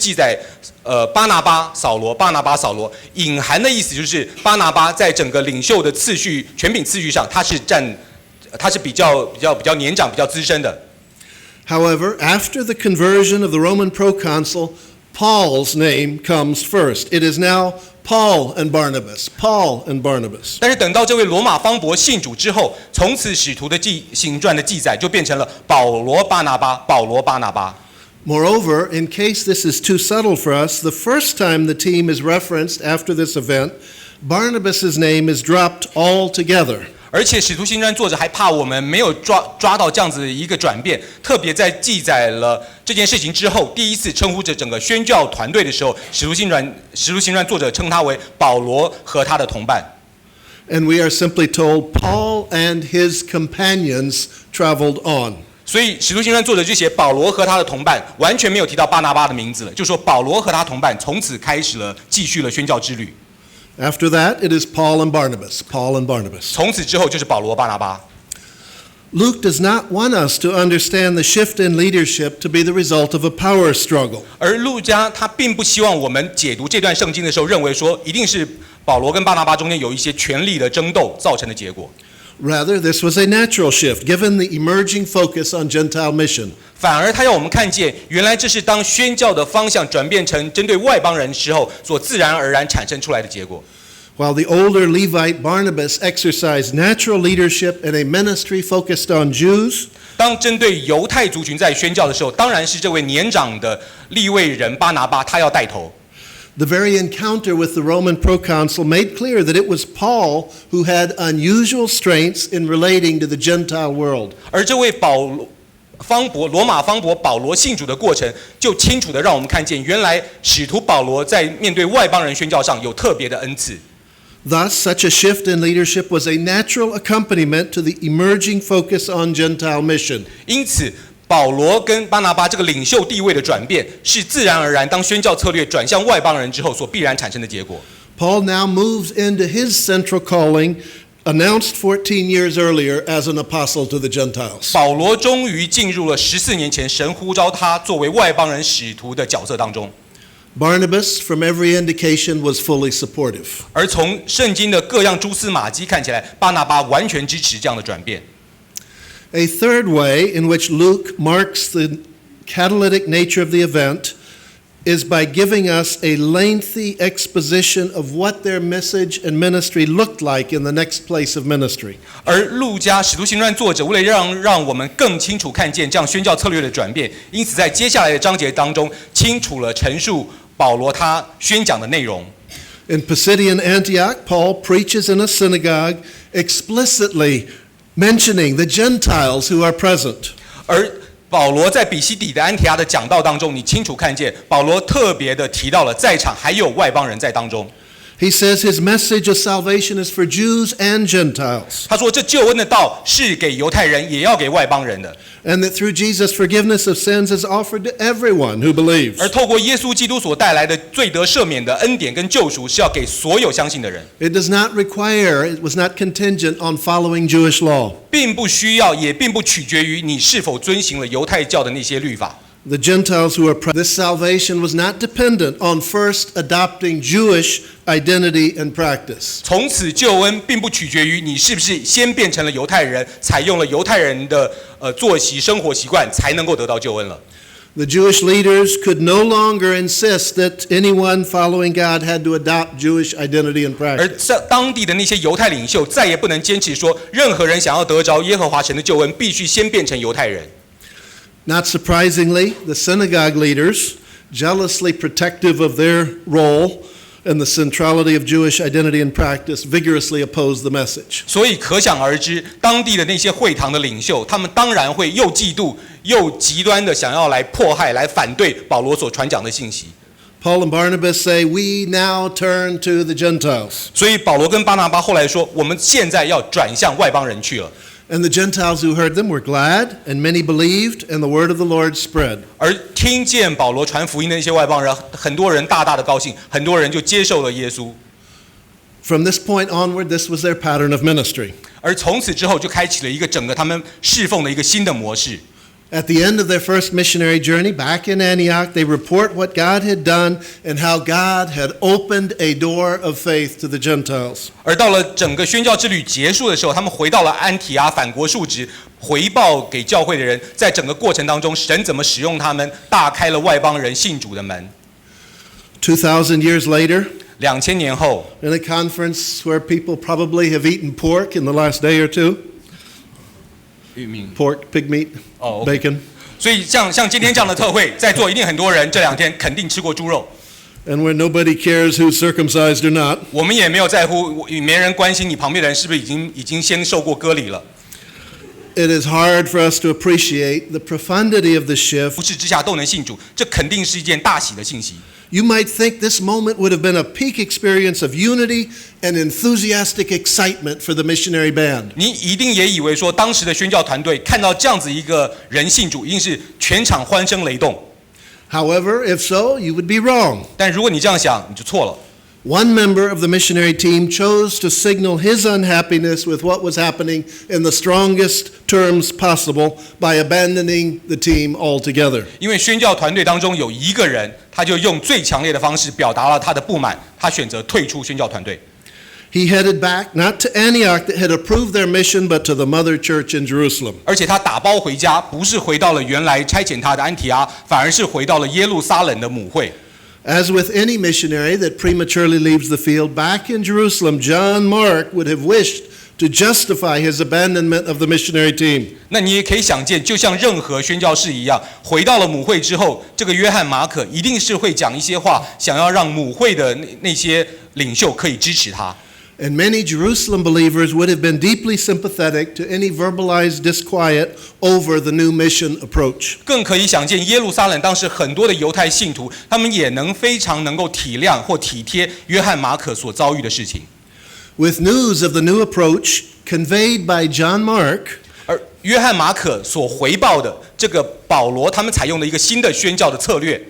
记载，巴拿巴、扫罗，巴拿巴、扫罗，隐含的意思就是巴拿巴在整个领袖的次序、权柄次序上，他是比较年长、比较资深的。However, after the conversion of the Roman proconsul, Paul's name comes first. It is now Paul and Barnabas. Paul and Barnabas. 但是等到这位罗马方伯信主之后，从此使徒的行传的记载就变成了保罗巴拿巴，保罗巴拿巴。Moreover, in case this is too subtle for us, the first time the team is referenced after this event, Barnabas' name is dropped altogether. 而且使徒行传作者还怕我们没有抓到这样子一个转变，特别在记载了这件事情之后，第一次称呼着整个宣教团队的时候，使徒行传作者称他为保罗和他的同伴。And we are simply told Paul and his companions traveled on. 所以使徒行传作者就写保罗和他的同伴，完全没有提到巴拿巴的名字了，就说保罗和他同伴从此开始了继续了宣教之旅。After that, it is Paul and Barnabas. Paul and Barnabas. 从此之后就是保罗巴拿巴。Luke does not want us to understand the shift in leadership to be the result of a power struggle. 而路加他并不希望我们解读这段圣经的时候，认为说一定是保罗跟巴拿巴中间有一些权力的争斗造成的结果。Rather, this was a natural shift, given the emerging focus on Gentile mission. 反而他要我们看见，原来这是当宣教的方向转变成针对外邦人时候所自然而然产生出来的结果。While the older Levite Barnabas exercised natural leadership in a ministry focused on Jews, 当针对犹太族群在宣教的时候，当然是这位年长的利未人巴拿巴他要带头。the very encounter with the Roman proconsul made clear that it was Paul who had unusual strengths in relating to the Gentile world. 而这位罗马方伯保罗信主的过程，就清楚地让我们看见，原来使徒保罗在面对外邦人宣教上有特别的恩赐。Thus, such a shift in leadership was a natural accompaniment to the emerging focus on Gentile mission. 因此，保罗跟巴拿巴这个领袖地位的转变，是自然而然当宣教策略转向外邦人之后所必然产生的结果。Paul now moves into his central calling, announced 14 years earlier as an apostle to the Gentiles. 保罗终于进入了14年前神呼召他作为外邦人使徒的角色当中。Barnabas, from every indication, was fully supportive. 而从圣经的各样蛛丝马迹看起来，巴拿巴完全支持这样的转变。A third way in which Luke marks the catalytic nature of the event is by giving us a lengthy exposition of what their message and ministry looked like in the next place of ministry. 而路加使徒行传作者为了让我们更清楚看见这样宣教策略的转变，因此在接下来的章节当中清楚了陈述保罗他宣讲的内容。In Pisidian Antioch, Paul preaches in a synagogue explicitly mentioning the Gentiles who are present. 而保罗在比西底的安提阿的讲道当中，你清楚看见保罗特别的提到了在场还有外邦人在当中。He says his message of salvation is for Jews and Gentiles. 他说这救恩的道是给犹太人也要给外邦人的。And that through Jesus forgiveness of sins is offered to everyone who believes. 而透过耶稣基督所带来的罪得赦免的恩典跟救赎是要给所有相信的人。It does not require, it was not contingent on following Jewish law. 并不需要也并不取决于你是否遵行了犹太教的那些律法。The Gentiles who are present, this salvation was not dependent on first adopting Jewish identity and practice. 从此救恩并不取决于你是不是先变成了犹太人，采用了犹太人的作息生活习惯，才能够得到救恩了。The Jewish leaders could no longer insist that anyone following God had to adopt Jewish identity and 而 practice. 在当地的那些犹太领袖再也不能坚持说，任何人想要得着耶和华神的救恩，必须先变成犹太人。Not surprisingly, the synagogue leaders, jealously protective of their role and the centrality of Jewish identity and practice, vigorously opposed the message. 所以可想而知，当地的那些会堂的领袖，他们当然会又嫉妒又极端的想要来迫害、来反对保罗所传讲的信息。Paul and Barnabas say, "We now turn to the Gentiles." 所以保罗跟巴拿巴后来说，我们现在要转向外邦人去了。And the Gentiles who heard them were glad, and many believed, and the word of the Lord spread. 而听见保罗传福音的那些外邦人，很多人大大的高兴，很多人就接受了耶稣。From this point onward, this was their pattern of ministry. 而从此之后，就开启了一个整个他们侍奉的一个新的模式。At the end of their first missionary journey back in Antioch, they report what God had done and how God had opened a door of faith to the Gentiles. 而到了整个宣教之旅结束的时候，他们回到了安提阿，反国述职，回报给教会的人，在整个过程当中，神怎么使用他们，大开了外邦人信主的门。2,000 years later, 2000年后， in a conference where people probably have eaten pork in the last day or two, 玉米 pork, pig meat, bacon. 所以像今天这样的特会，在座一定很多人这2天肯定吃过猪肉。And where nobody cares who's circumcised or not. 我们也没有在乎，没人关心你旁边的人是不是已经先受过割礼了。It is hard for us to appreciate the profundity of the shift. 不是之下都能信主，这肯定是一件大喜的信息。You might think this moment would have been a peak experience of unity and enthusiastic excitement for the missionary band. 你一定也以为说，当时的宣教团队看到这样子一个人信主，一定是全场欢声雷动。However, if so, you would be wrong. 但如果你这样想，你就错了。One member of the missionary team chose to signal his unhappiness with what was happening in the strongest terms possible by abandoning the team altogether. 因为宣教团队当中有一个人，他就用最强烈的方式表达了他的不满，他选择退出宣教团队。He headed back not to Antioch that had approved their mission, but to the mother church in Jerusalem. 而且他打包回家，不是回到了原来差遣他的安提阿，反而是回到了耶路撒冷的母会。As with any missionary that prematurely leaves the field, back in Jerusalem, John Mark would have wished to justify his abandonment of the missionary team. 那你也可以想见，就像任何宣教士一样，回到了母会之后，这个约翰马可一定是会讲一些话，想要让母会的那些领袖可以支持他。And many Jerusalem believers would have been deeply sympathetic to any verbalized disquiet over the new mission approach. 更可以想见，耶路撒冷当时很多的犹太信徒，他们也非常能够体谅或体贴约翰马可所遭遇的事情。With news of the new approach conveyed by John Mark, 而约翰马可所回报的这个保罗他们采用的一个新的宣教的策略，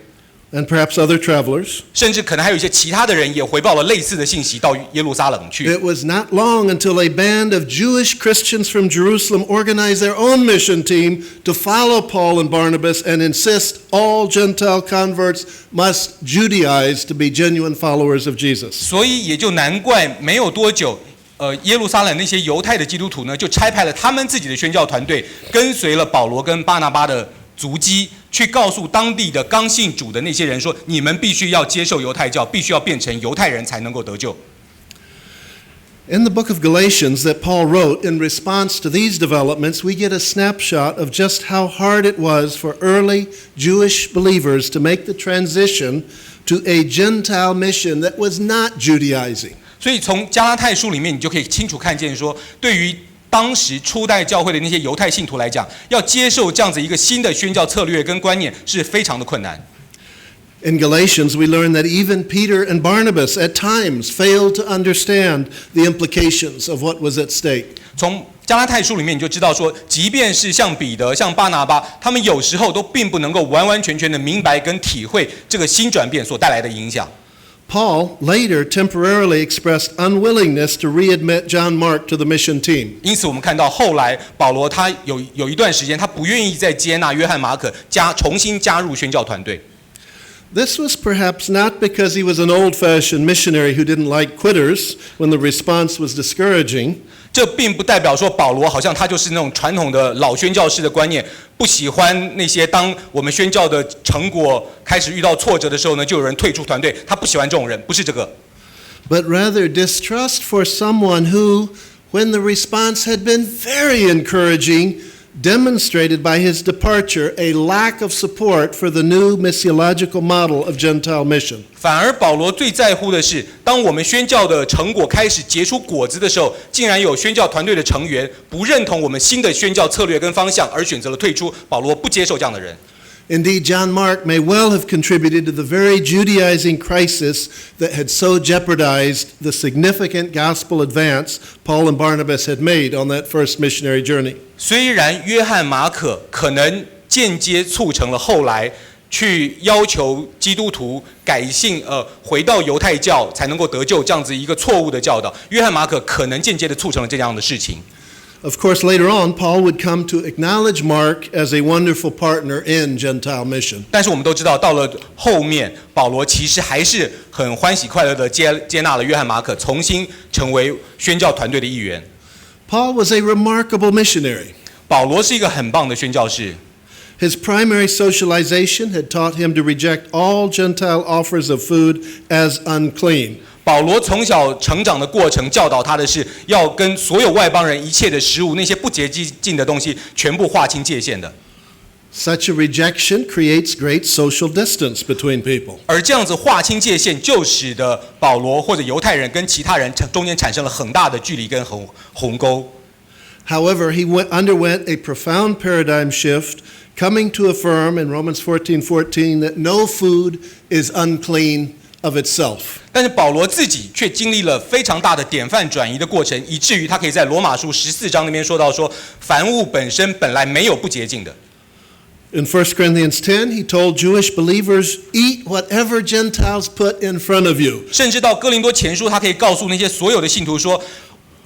and perhaps other travelers, 甚至可能还有一些其他的人也回报了类似的信息到耶路撒冷去。 it was not long until a band of Jewish Christians from Jerusalem organized their own mission team to follow Paul and Barnabas and insist all Gentile converts must Judaize to be genuine followers of Jesus. 所以也就难怪没有多久，耶路撒冷那些犹太的基督徒呢，就差派了他们自己的宣教团队，跟随了保罗跟巴拿巴的足迹，去告诉当地的刚信主的那些人说，你们必须要接受犹太教，必须要变成犹太人才能够得救。In the book of Galatians that Paul wrote in response to these developments, we get a snapshot of just how hard it was for early Jewish believers to make the transition to a Gentile mission that was not Judaizing. 所以从加拉太书里面，你就可以清楚看见说，对于当时初代教会的那些犹太信徒来讲，要接受这样子一个新的宣教策略跟观念是非常的困难。In Galatians, we learn that even Peter and Barnabas at times failed to understand the implications of what was at stake. 从加拉太书里面你就知道说，即便是像彼得、像巴拿巴，他们有时候都并不能够完完全全的明白跟体会这个新转变所带来的影响。Paul later temporarily expressed unwillingness to readmit John Mark to the mission team. 因此我们看到后来保罗他有一段时间他不愿意再接纳约翰马可重新加入宣教团队。This was perhaps not because he was an old-fashioned missionary who didn't like quitters when the response was discouraging. 这并不代表说保罗好像他就是那种传统的老宣教士的观念，不喜欢那些当我们宣教的成果开始遇到挫折的时候呢，就有人退出团队，他不喜欢这种人，不是这个。But rather distrust for someone who, when the response had been very encouraging, demonstrated by his departure a lack of support for the new missiological model of Gentile mission. 反而保罗最在乎的是，当我们宣教的成果开始结出果子的时候，竟然有宣教团队的成员不认同我们新的宣教策略跟方向，而选择了退出。保罗不接受这样的人。Indeed, John Mark may well have contributed to the very Judaizing crisis that had so jeopardized the significant gospel advance Paul and Barnabas had made on that first missionary journey. 虽然约翰马可可能间接促成了后来去要求基督徒改信回到犹太教才能够得救这样子一个错误的教导，约翰马可可能间接的促成了这样的事情。Of course, later on, Paul would come to acknowledge Mark as a wonderful partner in Gentile mission. 但是我们都知道，到了后面，保罗其实还是很欢喜快乐的接纳了约翰马可，重新成为宣教团队的一员。Paul was a remarkable missionary. 保罗是一个很棒的宣教士。His primary socialization had taught him to reject all Gentile offers of food as unclean. 保罗从小成长的过程教导他的是，要跟所有外邦人一切的食物，那些不洁净的东西，全部划清界限的。Such a rejection creates great social distance between people. 而这样子划清界限，就使得保罗或者犹太人跟其他人中间产生了很大的距离跟鸿沟。However, he underwent a profound paradigm shift, coming to affirm in Romans 14:14 that no food is unclean of itself. 但是保罗自己却经历了非常大的典范转移的过程，以至于他可以在罗马书14章那边说到说，凡物本身本来没有不洁净的。In 1 Corinthians 10, he told Jewish believers, eat whatever Gentiles put in front of you. 甚至到哥林多前书，他可以告诉那些所有的信徒说，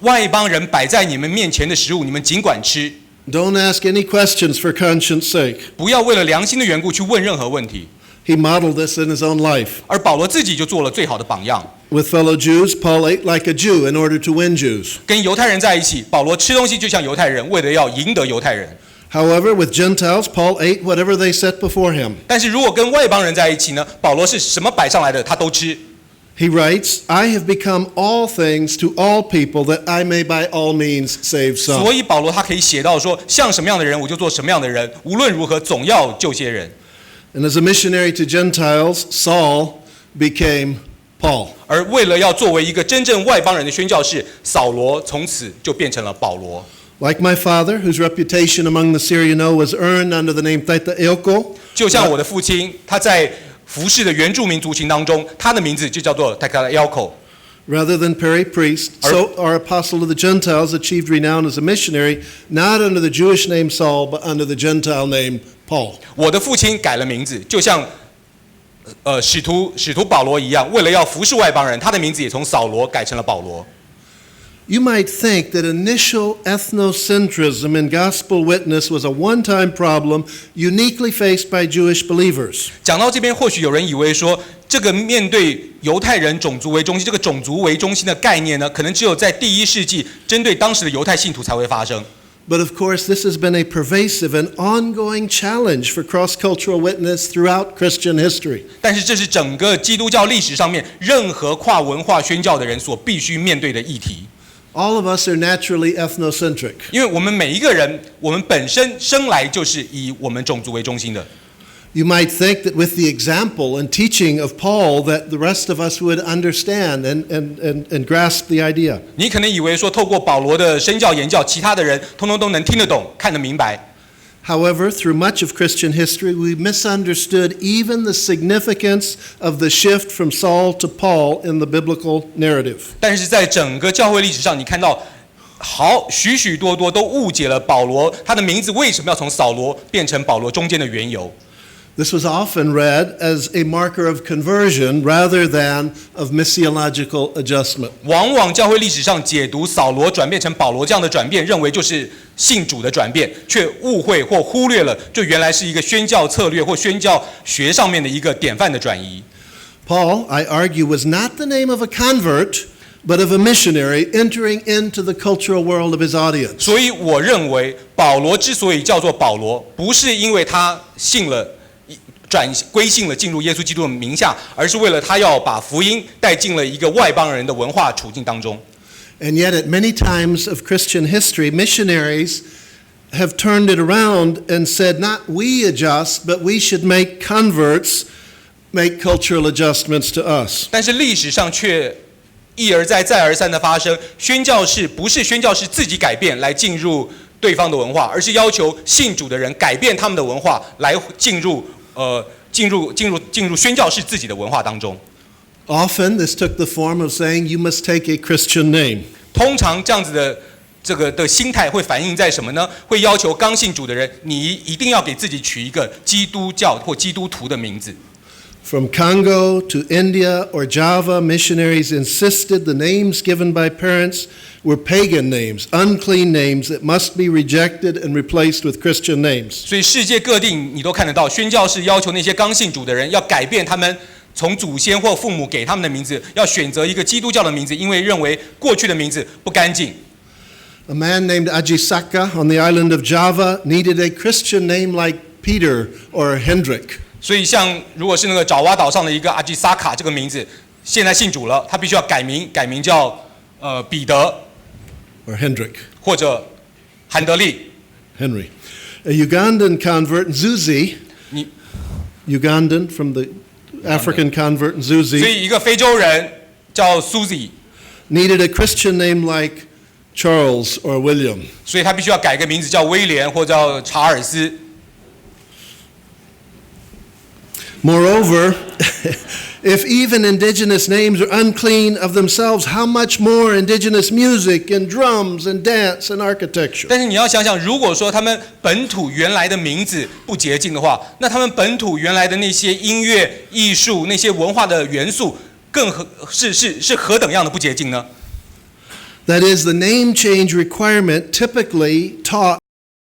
外邦人摆在你们面前的食物，你们尽管吃。Don't ask any questions for conscience sake. 不要为了良心的缘故去问任何问题。He modeled this in his own life. 而保罗自己就做了最好的榜样。With fellow Jews, Paul ate like a Jew in order to win Jews. 跟犹太人在一起，保罗吃东西就像犹太人，为了要赢得犹太人。However, with Gentiles, Paul ate whatever they set before him. 但是如果跟外邦人在一起呢，保罗是什么摆上来的，他都吃。He writes, I have become all things to all people that I may by all means save some. 所以保罗他可以写到说，像什么样的人我就做什么样的人，无论如何总要救些人。And as a missionary to Gentiles, Saul became Paul. 而为了要作为一个真正外邦人的宣教士，扫罗从此就变成了保罗。Like my father, whose reputation among the Syriano was earned under the name戴紹曾，就像我的父亲，他在服侍的原住民族群当中，他的名字就叫做戴紹曾。Rather than peri priest, so our apostle of the Gentiles achieved renown as a missionary, not under the Jewish name Saul, but under the Gentile name Paul. 我的父亲改了名字，就像使徒保罗一样，为了要服侍外邦人，他的名字也从扫罗改成了保罗。You might think that initial ethnocentrism in gospel witness was a one-time problem uniquely faced by Jewish believers. 讲到这边，或许有人以为说，这个面对犹太人种族为中心，这个种族为中心的概念呢，可能只有在第一世纪针对当时的犹太信徒才会发生。But of course, this has been a pervasive and ongoing challenge for cross-cultural witness throughout Christian history. 但是这是整个基督教历史上面任何跨文化宣教的人所必须面对的议题。All of us are naturally ethnocentric. 因为我们每一个人，我们本身生来就是以我们种族为中心的。You might think that with the example and teaching of Paul that the rest of us would understand and grasp the idea. 你可能以为说，透过保罗的身教言教，其他的人通通都能听得懂、看得明白。However, through much of Christian history, we misunderstood even the significance of the shift from Saul to Paul in the biblical narrative. 但是在整个教会历史上，你看到许许多多都误解了保罗他的名字为什么要从扫罗变成保罗中间的缘由。This was often read as a marker of conversion rather than of missiological adjustment. 往往教会历史上解读扫罗转变成保罗这样的转变，认为就是信主的转变，却误会或忽略了这原来是一个宣教策略或宣教学上面的一个典范的转移。Paul, I argue, was not the name of a convert, but of a missionary entering into the cultural world of his audience. 所以我认为保罗之所以叫做保罗，不是因为他归信了进入耶稣基督的名下，而是为了他要把福音带进了一个外邦人的文化处境当中。And yet at many times of Christian history, missionaries have turned it around and said, not we adjust, but we should make converts make cultural adjustments to us. 但是历史上却一而再再而三的发生，宣教士不是宣教士自己改变来进入对方的文化，而是要求信主的人改变他们的文化来进入宣教士自己的文化当中。Often this took the form of saying you must take a Christian name. 通常这样子的这个的心态会反映在什么呢？会要求刚信主的人，你一定要给自己取一个基督教或基督徒的名字。From Congo to India or Java, missionaries insisted the names given by parents were pagan names, unclean names that must be rejected and replaced with Christian names. 所以世界各地你都看得到，宣教士要求那些刚信主的人要改变他们从祖先或父母给他们的名字，要选择一个基督教的名字，因为认为过去的名字不干净。A man named Ajisaka on the island of Java needed a Christian name like Peter or Hendrik. 所以像如果是那个爪哇岛上的一个阿基萨卡这个名字，现在信主了，他必须要改名叫彼得 or Hendrik. 或者韩德利 Henry. A Ugandan convert, Nzuzi, Ugandan from the African convert 所 Nzuzi, 以一个非洲人叫 Suzy， needed a Christian name like Charles or William. 所以他必须要改个名字叫威廉或叫查尔斯。Moreover, if even indigenous names are unclean of themselves, how much more indigenous music and drums and dance and architecture? 但是你要想想，如果说他们本土原来的名字不洁净的话，那他们本土原来的那些音乐、艺术、那些文化的元素，是何等样的不洁净呢？ That is, the name change requirement typically taught